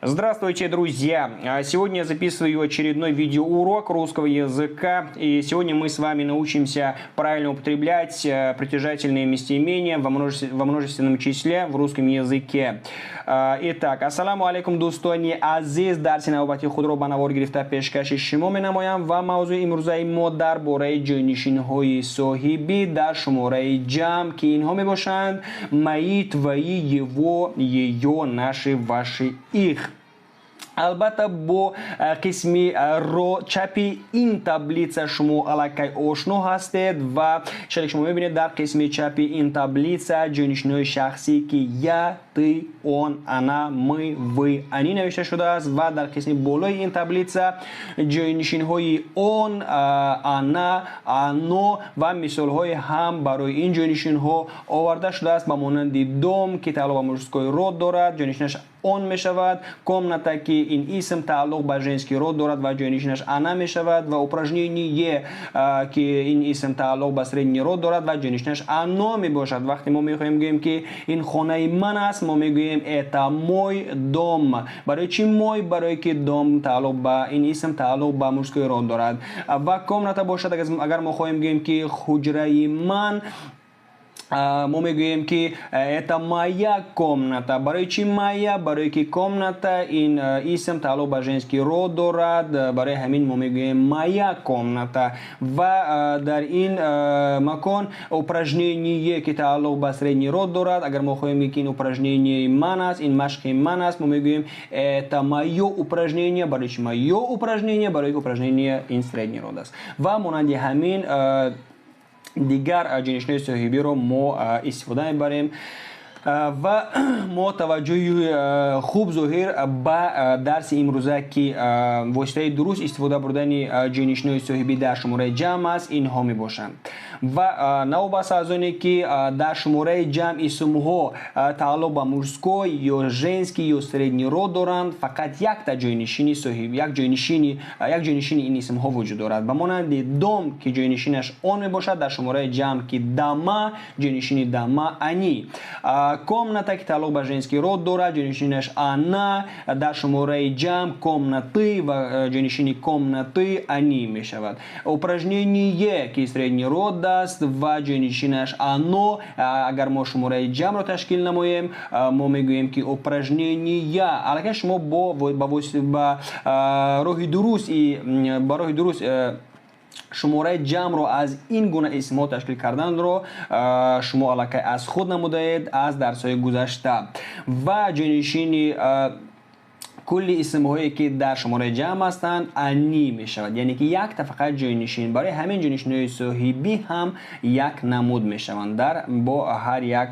Здравствуйте, друзья! Сегодня я записываю очередной видеоурок русского языка, и сегодня мы с вами научимся правильно употреблять притяжательные местоимения во множественном числе в русском языке. Итак, ассаламу алейкум дустони азиз, дарси навбати худро ба навор гирифта пешкаши шумо менамоям ва мавзӯи имрӯзаи мо дар бораи ҷойнишинҳои соҳибӣ дар шумораи ҷамъ ки инҳо мебошанд мои, твои, его, её, наши, ваши, их. Албатта бо қисми чапи ин таблица шумо аллакай ошно ҳастед ва шари шумо мебинед дар қисми чапи ин таблица ҷойнишинҳои шахсӣ ки я, ты, он, она, мы, вы, они навишта шудааст ва дар қисми болои ин таблица ҷойнишинҳои он, она, ано ва мисолҳои ҳам барои ин ҷойнишинҳо оварда шудааст ба монанди дом ки тааллуқ ба мужскои род дорад, ҷойнишинаш он мешавад, комната ки ин исм тааллуқ ба женский род дорад ва ҷойнишинаш она мешавад ва упражнение ки ин исм тааллуқ ба средний род дорад ва ҷойнишинаш ано мебошад. Вақте мо мехоҳем гӯем ки ин хонаи ман аст, мо мегӯем это мой дом. Барои чӣ мой? Барое ки дом тааллуқ ба ин исм тааллуқ ба мужской род дорад. Ва комната бошад, агар мо хоҳем гӯем ки хуҷраи ман, мы мегӯем ки это моя комната. Барои чӣ моя? Барое ки комната ин исм тааллуқ ба женский род дорад, барои ҳамин мо мегӯем моя комната. Ва дар ин макон упражнение ки тааллуқ ба средний род дорад, агар мо хоҳем ки ин упражнение ман аст, ин машқи ман аст, мо мегӯем это моё упражнение. Барои чӣ моё упражнение? Барои ки упражнение ин средний род аст. Ва монанди ҳамин дигар ҷойнишинҳои соҳибиро мо истифода мебарем ва мо таваҷҷӯҳи хуб зоҳир ба дарси имрӯза ки воситаи дуруст истифода бурдани ҷойнишинҳои соҳибӣ дар шумораи ҷамъ аст, инҳо мебошанд. Ва навобаста аз оне ки дар шумораи ҷамъ исмҳо тааллуқ ба мужской ё женский ё средний род доранд, фақат якта ҷойнишини соҳиб, як ҷойнишини ин исмҳо вуҷуд дорад. Ба монанди дом ки ҷойнишинаш он мебошад, дар шумораи ҷамъ ки дама, ҷойнишини дама они. Комната ки тааллуқ ба женский род дорад, ҷойнишинаш она, дар шумораи ҷамъ комнаты ва ҷойнишини комнаты они мешавад. Упражнение ки средний род аст ва ҷойнишинаш ано, агар мо шумораи ҷамъро ташкил намоем, мо мегӯем ки упражнения. Аллакай шумо ба роҳи дуруст шумораи ҷамъро аз ин гуна исмҳо ташкил карданро шумо аллакай аз худ намудаед аз дарсҳои гузашта. Ва ҷойнишини кулли исмҳое ки дар шумораи ҷамъ ҳастанд они мешавад, яъне ки якта фақат ҷойнишин. Барои ҳамин ҷойнишинҳои соҳибӣ ҳам як намуд мешаванд бо ҳар як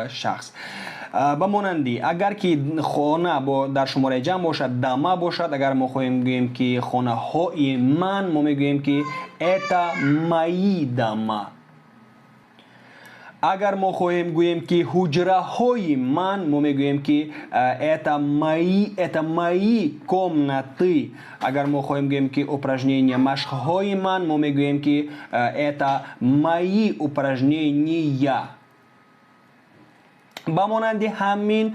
шахс. Ба монанди агар ки хона дар шумораи ҷамъ бошад, дама бошад, агар мо хоҳем гӯем ки хонаҳои ман, мо мегӯем ки это мои дома. Агар мо хоҳем гӯем ки ҳуҷраҳои ман, мо мегӯем ки это мои комнаты. Агар мо хоҳем гӯем ки упражнение машқҳои ман, мо мегӯем ки это мои упражнения. ба монанди ҳамин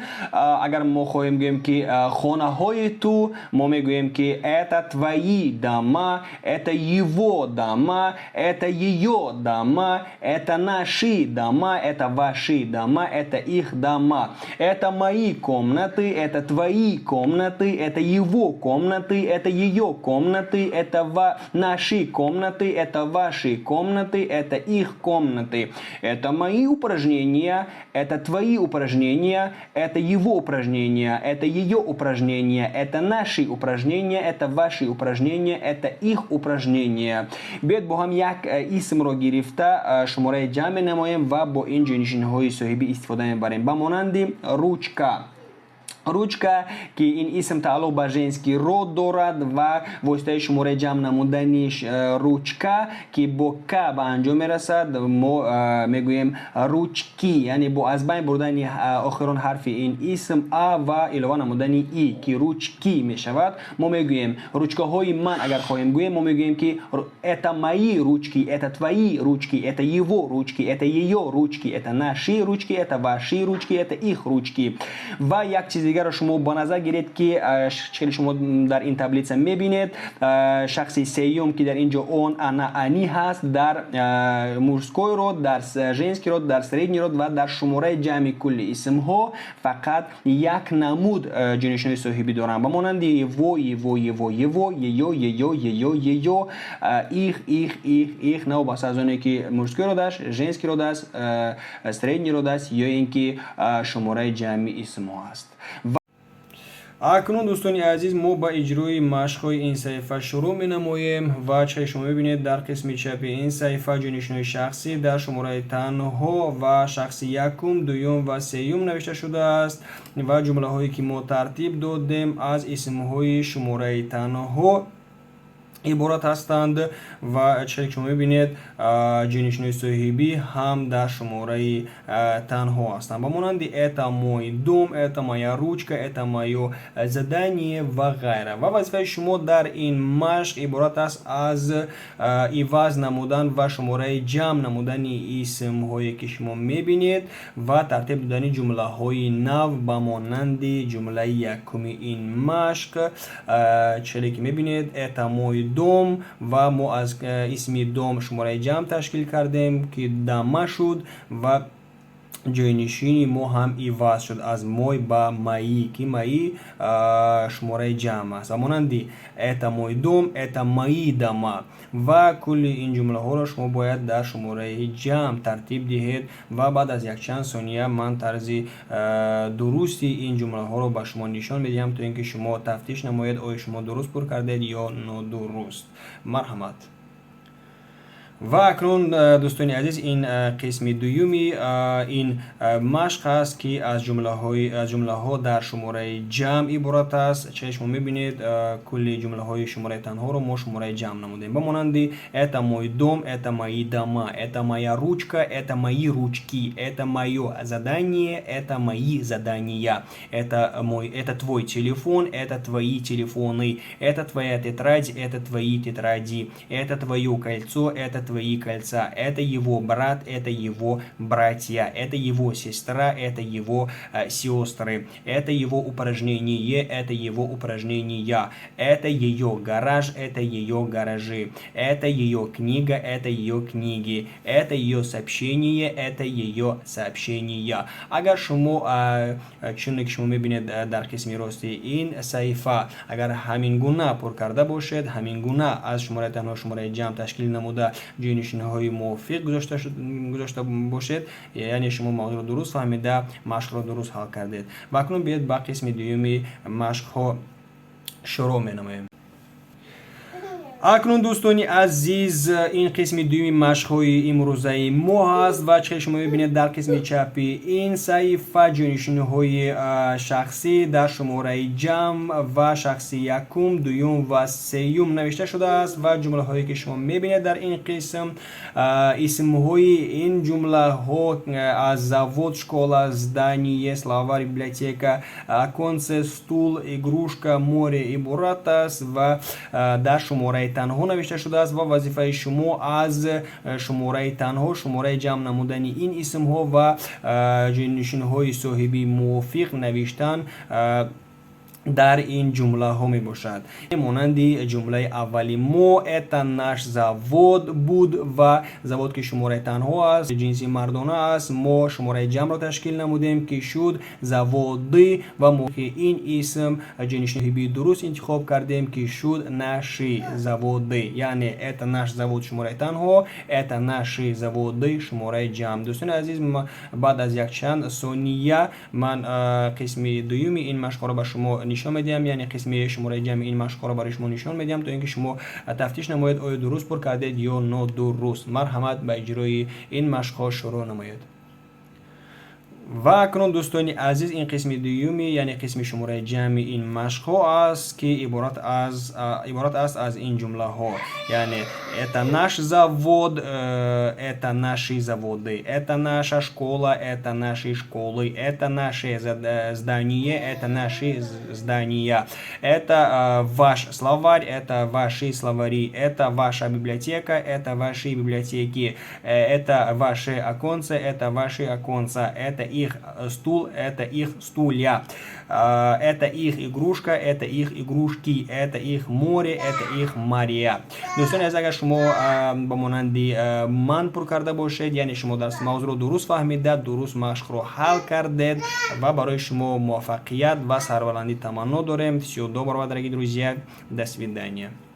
агар мо хоҳем гӯем ки хонаҳои ту, мо мегӯем ки это твои дома, это его дома, это её дома, это наши дома, это ваши дома, это их дома. Это мои комнаты, это твои комнаты, это его комнаты, это её комнаты, это наши комнаты, это ваши комнаты, это их комнаты. Это мои упражнения, это твои упражнения, это его упражнения, это ее упражнения, это наши упражнения, это ваши упражнения, это их упражнения. Биёед бо ҳам як исмро гирифта шумораи ҷамъ менамоем ва бо ин ҷойнишинҳои соҳибӣ истифода мебарем. Ба монанди ручка. Ручка ки ин исм тааллуқ ба женский род дорад ва воситаи шумораи ҷамъ намудани ручка ки бо к ба анҷом мерасад, мо мегӯем ручки, яъне бо аз байн бурдани охирон ҳарфи ин исм а ва илова намудани и ки ручки мешавад. Мо мегӯем ручкаҳои ман, агар хоҳем гӯем, мо мегӯем ки это мои ручки, это твои ручки, это его ручки, это её ручки, это наши ручки, это ваши ручки, это их ручки. Ва як чизи دیگر را شما با نظر گیرید که شکل شما در این تبلیغ میبینید. شخص سیوم که در اینجا اون انا انی هست در مورسکوی رود، در ژنسکی رود، در سریدنی رود و در شماره جمع کل اسم ها فقط یک نمود جنشینی صاحبی دارن به مانند یو یو یو یو یو یو یو یو ایخ نو بس از اونی که مورسکوی رود است، ژنسکی رود است، سریدنی رود است یا اینکه شماره جمع اسم ها است. اکنون دوستان عزیز ما با اجرای مشق‌های این صفحه شروع می‌نماییم و چه شما می‌بینید در قسم چپ این صفحه جانشین‌های شخصی در شماره تنها و شخصی یکم، دوم و سوم نوشته شده است و جمله‌هایی که ما ترتیب دادیم از اسم‌های شماره تنها عبارت هستند و چه شما می‌بینید جانشین‌های صاحبی هم در شماره تنها هستند. به مانند это мой дом, это моя ручка, это моё задание و غیره. و وظیفه شما در این مشق عبارت است از عوض نمودن و شماره جمع نمودن اسم هایی که شما می‌بینید و ترتیب دادن جمله های نو به مانند جمله یکم این مشق چه که می‌بینید это мой دوم و ما از اسم دوم شماره جمع تشکیل کردیم که دمه شد و جای‌نشینی ما هم عوض شد از موی با مایی که مایی شماره جمع است. مانندی это мой дом, это мои дома و کل این جمله ها را شما باید در شماره جمع ترتیب دهید و بعد از یک چند ثانیه من طرز درستی این جمله ها را به شما نشان میدم تا اینکه شما تفتیش نمایید آیا شما درست پر کردید یا نادرست. مرحمت. و اکنون دوستان عزیز این قسم دومی این مشق است که از جمله ها در شماره جمع عبارت است. چه شما میبینید کل جمله های شماره تنها رو ما شماره جمع намудим. به مانند это мой дом, это мои дома, это моя ручка, это мои ручки, это мое задание, это мои задания, это твой телефон, это твои телефоны, это твоя тетрадь, это твои тетради, это твое кольцо, это твои кольца, это его брат, это его братья, это его сестра, это его сестры, это его упражнение, это его упражнения, это ее гараж, это ее гаражи, это ее книга, это ее книги, это ее сообщение, это ее сообщения. اگر شما چون که شما میبینید در قسم راستی این صفحه اگر همین گونه پر کرده باشید، همین گونه از شماره تنها شماره جمع تشکیل نموده جای‌نشین‌های موافق گذاشته باشید، یعنی شما موضوع رو درست فهمیده، مشق رو درست حل کردید. و اکنون بیاید با قسم دومی مشق ها شروع می‌نماییم. اکنون دوستانی عزیز این قسم دومی مشق‌های امروزه ما هست و چه شما می‌بینید در قسم چپی این صفحه جانشین‌های شخصی در شماره جمع و شخصی یکم، دوم و سوم نوشته شده است و جمله‌هایی که شما می‌بینید در این قسم اسم‌های این جمله‌ها از завод, школа, здание, словарь, библиотека, оконце, стул, игрушка, море عبارت است و در شماره تنها نوشته شده است و وظیفه شما از شماره تنها شماره جمع نمودن این اسم ها و جای‌نشین های صاحبی موافق نوشتن در این جمله ها می باشد. مانند جمله اولی ما это наш завод بود و завод که شماره تنها است، جنسی مردانه است، ما شماره جمع را تشکیل نمودیم که شد заводы و ما که این اسم جنسی درست انتخاب کردیم که شد наши заводы، یعنی это наш завод شماره تنها، это наши заводы شماره جمع. دوستان عزیز بعد از یک چند ثانیه من قسم دومی این مشق را به شما نشان میدم، یعنی قسمی شماره جمع این مشق را برای شما نشان میدم تا اینکه شما تفتیش نمایید آیا درست پر کردید یا نادرست. مرحمت به اجرای این مشق شروع نمایید. و اکنون دوستانی عزیز این قسم دومی یعنی قسم شماره جمع این مشق ها است که عبارت است از این جمله ها، یعنی это наш завод, это наши заводы, это наша школа, это наши школы, это наши здания, это наши здания, это ваш словарь, это ваши словари, это ваша библиотека, это ваши библиотеки, это ваши оконца, это ваши оконца, это их стул, это их стулья. Это их игрушка, это их игрушки, это их море, это их моря. دوستان از اگر شما با مانندی من پر کرده باشید، یعنی شما درس موضوع رو درست فهمیده، درست مشق رو حل کردید و برای شما موفقیت و سربلندی تمنا داریم. Всего доброго, дорогие друзья. До свидания.